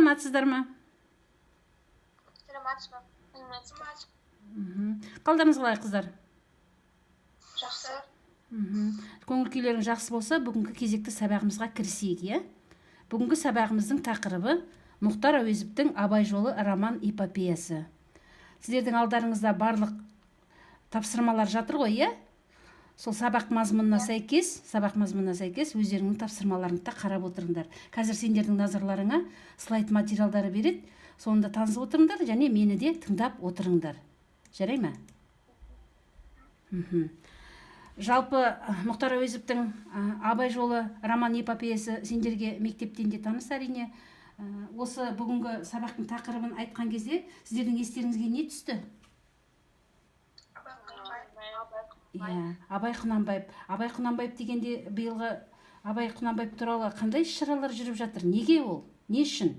саламатсыздар ма? Саламатсызбы. Қалдарыңыз қалай, қыздар? Жақсы. Көңіл күйлерің жақсы болса, бүгінгі кезекті сабағымызға кірісейік, иә? Бүгінгі сабағымыздың тақырыбы Мұхтар Әуезовтің Абай жолы роман эпопеясы. Сіздердің алдарыңызда барлық тапсырмалар жатыр ғой, иә? Сол сабақ мазмұнына сәйкес өздеріңнің тапсырмаларыңды қарап отырыңдар. Қазір сендердің назарларыңа слайд материалдары береді, сонда танысып отырыңдар, және мені де тыңдап отырыңдар. Жарай ма? Жалпы Мұхтар Әуезовтің Абай жолы роман эпопеясы сендерге мектептен де таныс, әрине. Осы бүгінгі сабақтың тақырыбын айтқан кезде сіздердің естеріңізге не түсті? Абай Құнанбаев. Абай Құнанбаев дегенде биылғы Абай Құнанбаев туралы қандай іс-шаралар жүріп жатыр? Неге ол? Не үшін?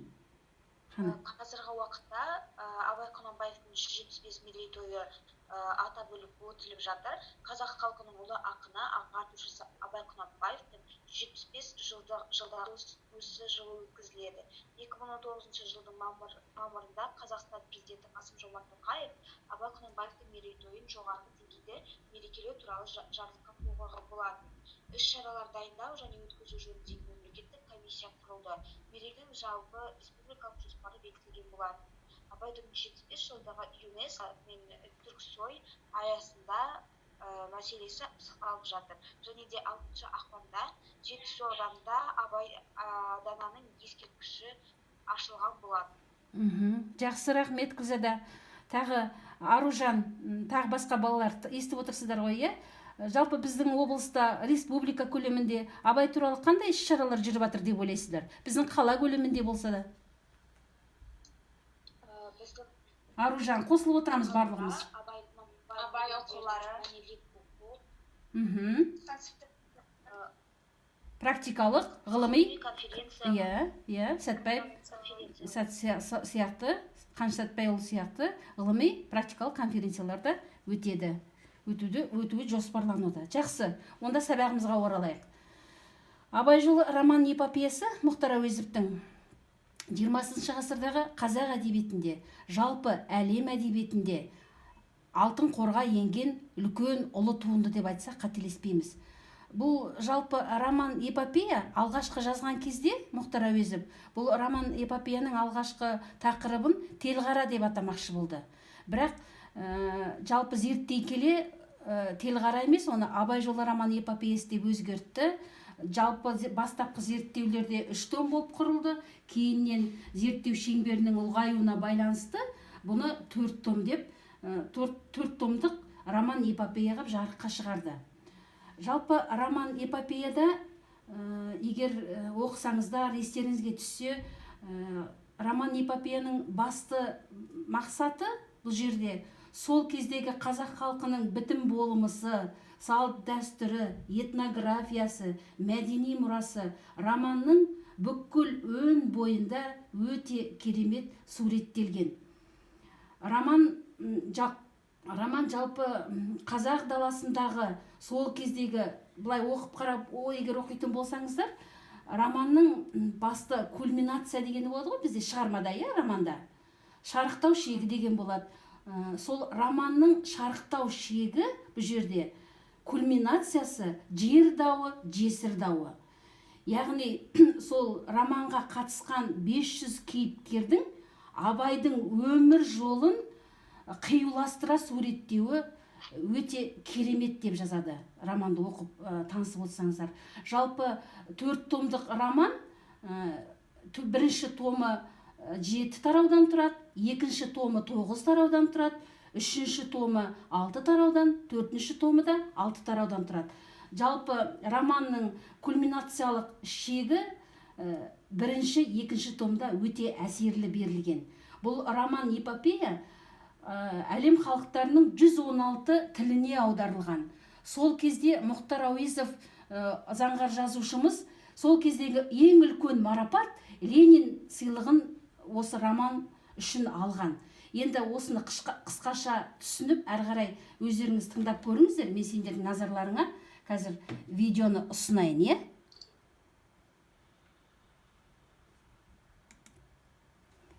Қазіргі уақытта Абай Құнанбаевтың 175 мерейтойы атап өтіліп жатыр. Қазақ халқының ұлы ақыны, ағартушысы Абай Құнанбаевтың 175 жылдығы осы жылы өткізіледі. 2019 жылдың мамырында Қазақстан президенті Қасым-Жомарт Тоқаев Абай Құнанбаевтың мерейтойын жоғарғы деңгейде мерекелеу туралы жарлыққа қол қойған болатын. Іс-шаралар дайындау және өткізу жөніндегі мемлекеттік комиссия құрылды. Мерекенің жалпы республикалық жоспары бекітілген болатын. Абайдың 75 жылдағы ЮНЕСКО мен Түрксой аясында мәселесі пысықталып жатыр. Және де 6 ақпанда Жетісу ауданында Абай дананың ескерткіші ашылған болатын. Жақсы, рахмет, Гүлзада. Тағы Аружан, тағы басқа балалар естіп отырсыздар ғой, иә? Жалпы біздің облыста, республика көлемінде Абай туралы қандай іс-шаралар жүріп жатыр деп ойлайсыздар? Біздің қала көлемінде болса да. Аружан, қосылып отырамыз барлығымыз. Абай оқулары, практикалық, ғылыми конференция, Сәтбаев сияқты, Қаныш Сәтбайұлы сияқты ғылыми практикалық конференцияларда өтуі жоспарлануда. Жақсы, онда сабағымызға оралайық. Абай жолы роман эпопеясы Мұхтар Әуезовтің 20 ғасырдағы қазақ әдебиетінде, жалпы әлем әдебиетінде алтын қорға енген үлкен ұлы туынды деп айтсақ қателеспейміз. Бұл жалпы роман эпопея алғашқы жазған кезде Мұхтар Әуезов бұл роман эпопеяның алғашқы тақырыбын телғара деп атамақшы болды. Бірақ жалпы зерттей келе телғара емес, оны Абай жолы роман эпопеясы деп өзгертті. Жалпы бастапқы зерттеулерде 3 том болып құрылды. Кейіннен зерттеу шеңберінің ұлғаюына байланысты бұны 4 том деп 4 томдық роман эпопея қылып жарыққа шығарды. Жалпы роман эпопеяда егер оқысаңыздар, естеріңізге түссе, роман эпопеяның басты мақсаты бұл жерде сол кездегі қазақ халқының бітім болмысы, салт дәстүрі, этнографиясы, мәдени мұрасы романның бүкіл өн бойында өте керемет суреттелген. Роман жалпы қазақ даласындағы сол кездегі, былай оқып қарап, егер оқитын болсаңыздар, романның басты кульминация дегені болады ғой бізде шығармада, романда. Шарықтау шегі деген болады. Сол романның шарықтау шегі бұл жерде кульминациясы жер дауы, жесір дауы. Яғни сол романға қатысқан 500 кейіпкердің Абайдың өмір жолын қиюластыра суреттеуі өте керемет деп жазады. Романды оқып танысып отырсаңыздар. Жалпы 4 томдық роман, бірінші томы 7 тараудан тұрады, екінші томы 9 тараудан тұрады, үшінші томы 6 тараудан, төртінші томы да 6 тараудан тұрады. Жалпы романның кульминациялық шегі бірінші, екінші томда өте әсерлі берілген. Бұл роман эпопея әлем халықтарының 116 тіліне аударылған. Сол кезде Мұхтар Әуезов заңғар жазушымыз сол кездегі ең үлкен марапат Ленин сыйлығын осы роман үшін алған. Енді осыны қысқаша түсініп, әрі қарай өздеріңіз тыңдап көріңіздер. Мен сендердің назарларыңа қазір видеоны ұсынайын,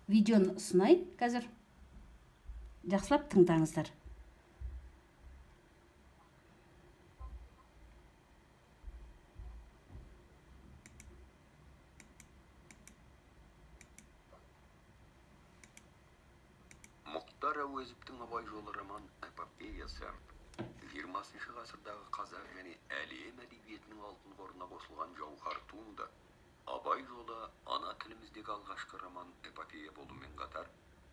видеоны ұсынайын қазір. Жақсылап тыңдаңыздар. Мұхтар Әуезовтің Абай жолы роман эпопеясы 20 ғасырдағы қазақ және әлем әдебиетінің алтын қорына қосылған жауһар туынды. Абай жолы ана тіліміздегі алғашқы роман эпопея болумен қатар,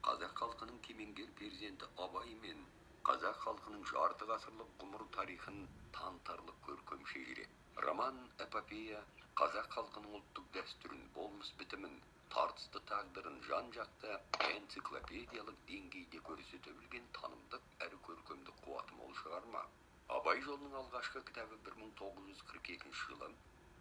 қазақ халқының кемеңгер перзенті Абай мен қазақ халқының жарты ғасырлық ғұмыр тарихын танытарлық көркем шежіре. Роман эпопея қазақ халқының ұлттық дәстүрін, болмыс бітімін, тартысты тағдырын жан-жақты энциклопедиялық деңгейде көрсете білген танымдық әрі көркемдік қуаты мол шығарма. Абай жолының алғашқы кітабы 1942 жылы,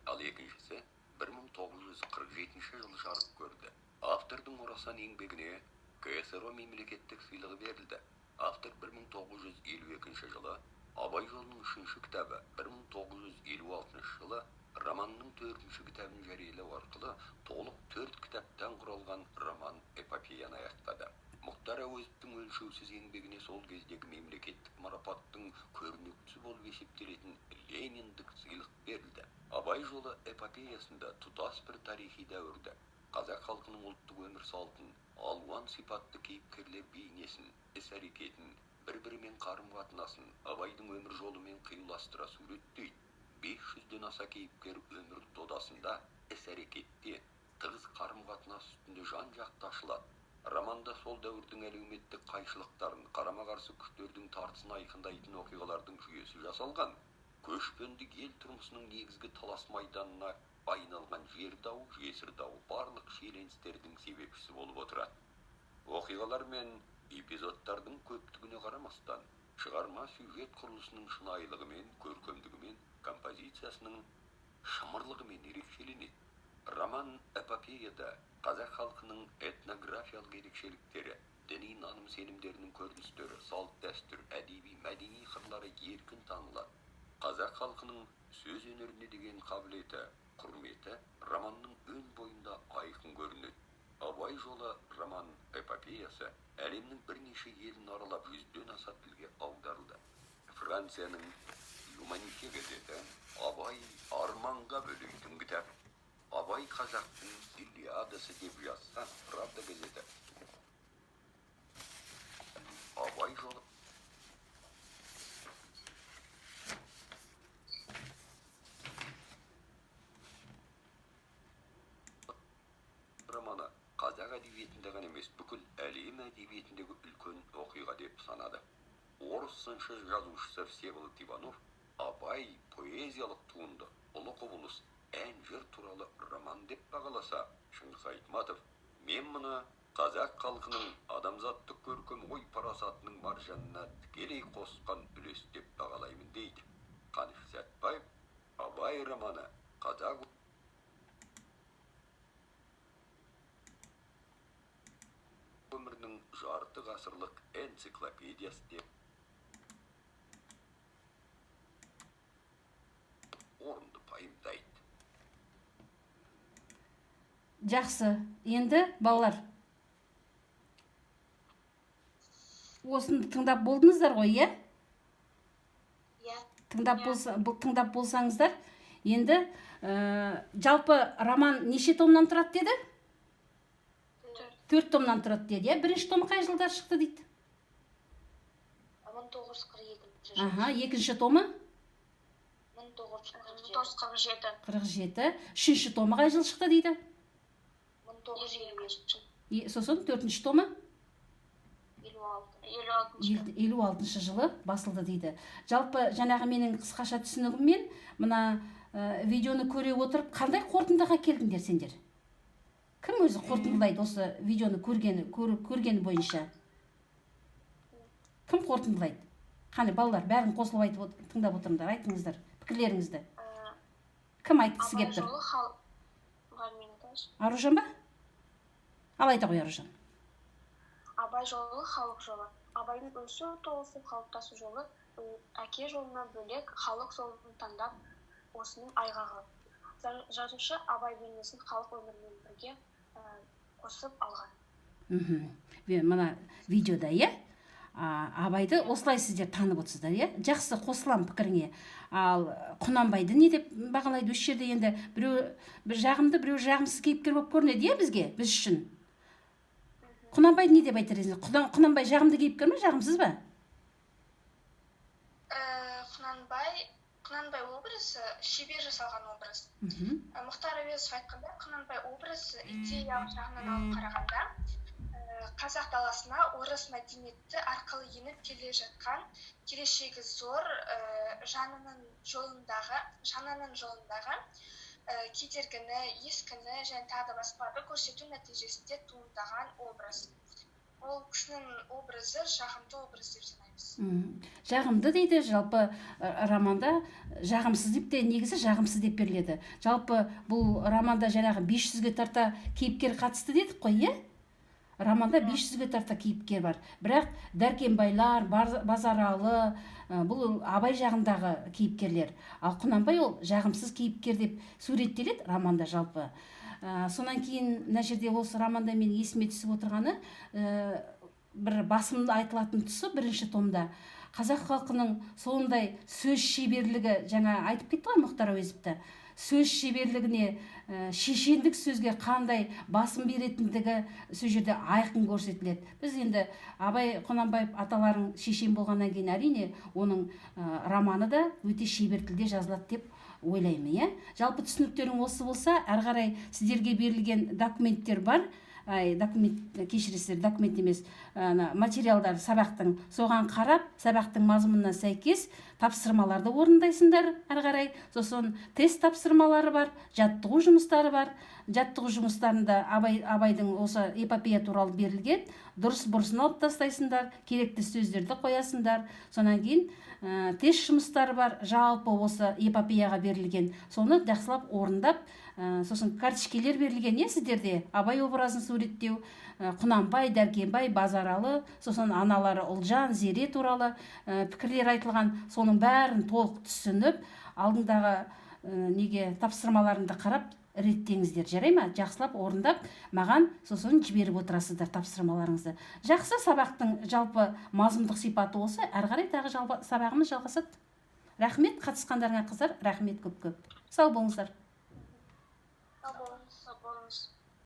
ал екіншісі 1947 жылы жарық көрді. Автордың орасан еңбегіне КСРО мемлекеттік сыйлығы берілді. Автор 1952 жылы, Абай жолының үшінші кітабы 1956 жылы романның төртінші кітабын жариялау арқылы толық 4 кітаптан құралған роман эпопеяны аяқтады. Мұхтар Әуезовтің өлшеусіз еңбегіне сол кездегі мемлекеттік марапаттың көрнектісі болып есептелетін Лениндік сыйлық берілді. Абай жолы эпопеясында тұтас бір тарихи дәуірді, қазақ халқының ұлттық өмір салтын, алуан сипатты кейіпкерлер бейнесін, іс-әрекетін, бір-бірімен қарым-қатынасын Абайдың өмір жолымен қиюластыра суреттейді. 500-ден аса кейіпкер өмір додасында, іс-әрекетте, тығыз қарым-қатынас үстінде жан-жақты ашылады. Романда сол дәуірдің әлеуметтік қайшылықтарын, қарама-қарсы күштердің тартысын айқындайтын оқиғалардың жүйесі жасалған. Көшпенді ел тұрмысының негізгі талас майданына айналған жер дауы, жесір дауы барлық шиеленістердің себепшісі болып отырады. Оқиғалар мен эпизодтардың көптігіне қарамастан, шығарма сюжет құрылысының шынайылығымен, көркемдігімен, композициясының шымырлығымен ерекшеленеді. Роман эпопеяда қазақ халқының этнографиялық ерекшеліктері, діни наным сенімдерінің көріністері, салт дәстүр, әдеби, мәдени қырлары еркін танылады. Қазақ халқының сөз өнеріне деген қабілеті, құрметі романның өн бойында айқын көрінеді. Абай жолы роман эпопеясы әлемнің бірнеше елін аралап 100-ден аса тілге аударылды. Францияның Юманике газеті Абай арманға бөлейтін кітап. Абай қазақтың Илиадасы деп жазса, Правда газеті. Абай жолы романы қазақ әдебиетінде ғана емес, бүкіл әлем әдебиетіндегі үлкен оқиға деп санады. Орыс сыншы жазушысы Всеволод Иванов Абай поэзиялық туынды, ұлы құбылыс, ән жыр туралы роман деп бағаласа, Шыңғыс Айтматов, мен мұны қазақ халқының адамзаттық көркем ой парасатының маржанына тікелей қосқан үлес деп бағалаймын дейді. Қаныш Сәтбаев, Абай романы қазақ өмірінің жарты ғасырлық энциклопедиясы деп орынды пайымдайды. Жақсы. Енді балалар, осыны тыңдап болдыңыздар ғой, иә? Тыңдап болсаңыздар, енді жалпы роман неше томнан тұрады деді? 4 томнан тұрады деді, иә? Бірінші том қай жылда шықты дейді? 1942 Аха, екінші томы? 1947. Үшінші томы қай жыл шықты дейді? 1955. Сосын төртінші томы? 56. жылы басылды дейді. Жалпы жаңағы менің қысқаша түсінігіммен мына видеоны көре отырып қандай қорытындыға келдіңдер сендер? Кім өзі қорытындылайды осы видеоны көргені бойынша? Кім қорытындылайды? Қане балалар, бәрін қосылып айтып тыңдап отырыңдар, айтыңыздар пікірлеріңізді. Кім айтқысы келіп тұр? Аружан ба? Ал айта қой, Аружан. Абай жолы халық жолы. Абайдың өсу, толысып қалыптасу жолы әке жолына бөлек халық жолын таңдап, осының айғағы. Жазушы Абай бейнесін халық өмірімен бірге қосып алған. Мына видеода, иә? Абайды осылай сіздер танып отырсыздар, иә? Жақсы, қосылам пікіріңе. Ал Құнанбайды не деп бағалайды осы жерде? Енді біреу жағымды, біреу жағымсыз кейіпкер болып көрінеді, иә, бізге, біз үшін. Құнанбайды не деп айтар едіңіз? Құнанбай жағымды кейіпкер ме, жағымсыз ба? Құнанбай образы шебер жасалған образ. Мұхтар Әуезов айтқанда, Құнанбай образы идеялық жағынан алып қарағанда қазақ даласына орыс мәдениеті арқылы еніп келе жатқан келешегі зор жанының жолындағы кедергіні, ескіні және тағы басқаларды көрсету нәтижесінде туындаған образ. Ол кісінің образы жағымды образ деп санаймыз. Жағымды дейді, жалпы романда жағымсыз деп те негізі жағымсыз деп беріледі. Жалпы бұл романда жаңағы 500-ге тарта кейіпкер қатысты дедік қой, иә? Романда 500-ге тарта кейіпкер бар. Бірақ Дәркембайлар, Базаралы, бұл Абай жағындағы кейіпкерлер. Ал Құнанбай ол жағымсыз кейіпкер деп суреттеледі романда жалпы. Сонан кейін мына жерде осы романда мен есіме түсіп отырғаны, бір басымды айтылатын тұсы бірінші томда қазақ халқының сондай сөз шеберлігі, жаңа айтып кетті ғой Мұхтар Әуезовті, сөз шеберлігіне, шешендік сөзге қандай басым беретіндігі сол жерде айқын көрсетіледі. Біз енді Абай Құнанбаев аталарың шешен болғаннан кейін әрине оның романы да өте шебер тілде жазылады деп ойлаймын, иә? Жалпы түсініктерің осы болса, әрі қарай сіздерге берілген документтер бар. Кешіресіздер, документ емес, материалдар сабақтың, соған қарап, сабақтың мазмұнына сәйкес тапсырмаларды орындайсыңдар әрі қарай. Сосын тест тапсырмалары бар, жаттығу жұмыстары бар. Жаттығу жұмыстарында Абайдың осы эпопея туралы берілген, дұрыс-бұрысын алып тастайсыңдар, керекті сөздерді қоясыңдар. Сонан кейін тест жұмыстары бар, жалпы осы эпопеяға берілген, соны жақсылап орындап, сосын карточкелер берілген, не сіздерде? Абай образын суреттеу, Құнанбай, Дәркембай, Базаралы, сосын аналары Ұлжан, Зере туралы пікірлер айтылған, соның бәрін толық түсініп, алдыңдағы неге тапсырмаларымды қарап реттеңіздер, жарай ма? Жақсылап орындап, маған сосын жіберіп отырасыздар тапсырмаларыңызды. Жақсы, сабақтың жалпы мазмұндық сипаты осы, әрі қарай тағы сабағымыз жалғасады. Рахмет, қатысқандарыңа қыздар, рахмет көп-көп. Сау болыңыздар. Сау болыңыз.